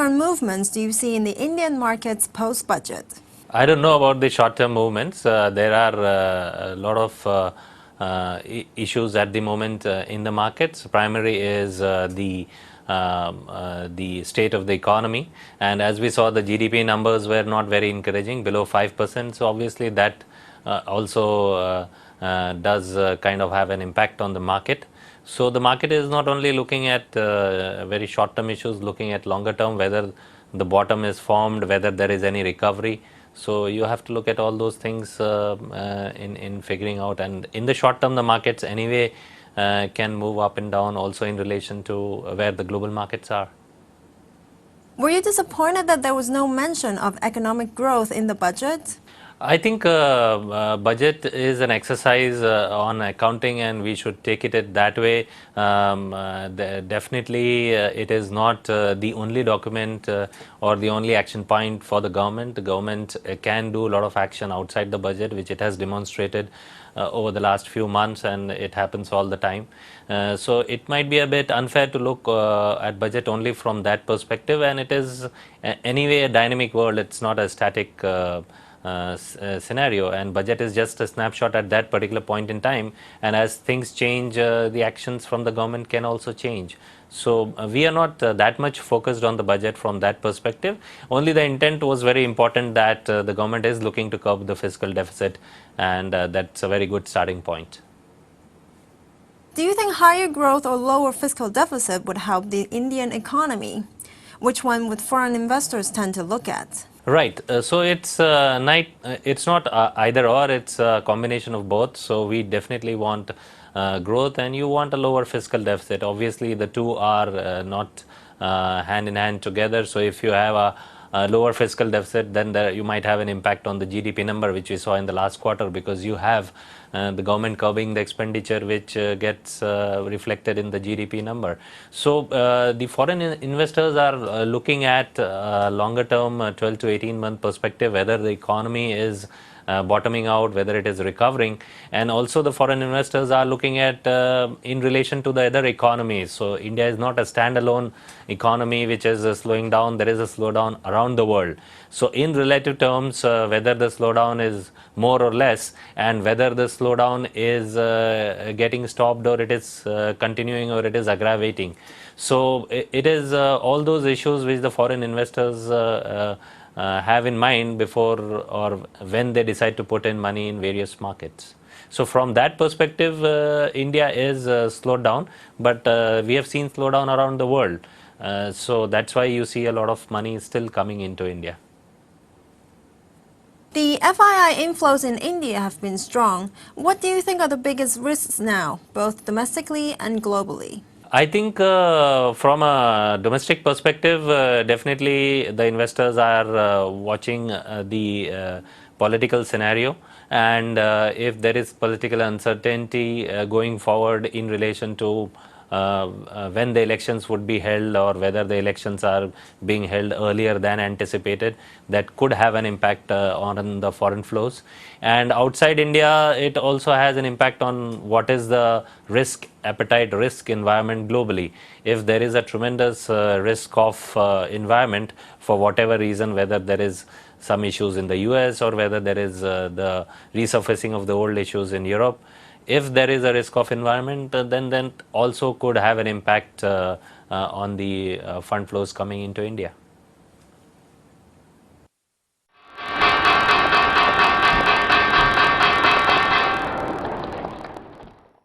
short-term movements do you see in the Indian markets post-budget? I don't know about the short-term movements. There are a lot of issues at the moment in the markets. Primary is the state of the economy, and as we saw, the GDP numbers were not very encouraging, below 5%. So obviously that also does kind of have an impact on the market. So the market is not only looking at very short-term issues, looking at longer term, whether the bottom is formed, whether there is any recovery. So you have to look at all those things in figuring out. And in the short term, the markets anyway can move up and down, also in relation to where the global markets are. Were you disappointed that there was no mention of economic growth in the budget? I think budget is an exercise on accounting, and we should take it that way. Definitely, it is not the only document or the only action point for the government. The government can do a lot of action outside the budget, which it has demonstrated over the last few months, and it happens all the time. So it might be a bit unfair to look at budget only from that perspective, and it is anyway a dynamic world. It's not a static scenario, and budget is just a snapshot at that particular point in time, and as things change, the actions from the government can also change. So we are not that much focused on the budget from that perspective. Only the intent was very important, that the government is looking to curb the fiscal deficit, and that's a very good starting point. Do you think higher growth or lower fiscal deficit would help the Indian economy? Which one would foreign investors tend to look at? Right. So it's not either or, it's a combination of both. So we definitely want growth, and you want a lower fiscal deficit. Obviously, the two are not hand in hand together. So if you have a lower fiscal deficit, then you might have an impact on the GDP number, which we saw in the last quarter, because you have the government curbing the expenditure, which gets reflected in the GDP number. So the foreign investors are looking at longer term 12 to 18-month perspective, whether the economy is bottoming out, whether it is recovering, and also the foreign investors are looking at in relation to the other economies. So India is not a standalone economy which is slowing down. There is a slowdown around the world. So in relative terms, whether the slowdown is more or less, and whether the slowdown is getting stopped, or it is continuing, or it is aggravating. So it is all those issues which the foreign investors have in mind before or when they decide to put in money in various markets. So from that perspective, India is slowed down, but we have seen slowdown around the world. So that's why you see a lot of money still coming into India. The FII inflows in India have been strong. What do you think are the biggest risks now, both domestically and globally? I think from a domestic perspective, definitely the investors are watching the political scenario, and if there is political uncertainty going forward in relation to when the elections would be held, or whether the elections are being held earlier than anticipated, that could have an impact on the foreign flows. And outside India, it also has an impact on what is the risk appetite, risk environment globally. If there is a tremendous risk of environment for whatever reason, whether there is some issues in the US, or whether there is the resurfacing of the old issues in Europe, if there is a risk of environment, then also could have an impact on the fund flows coming into India.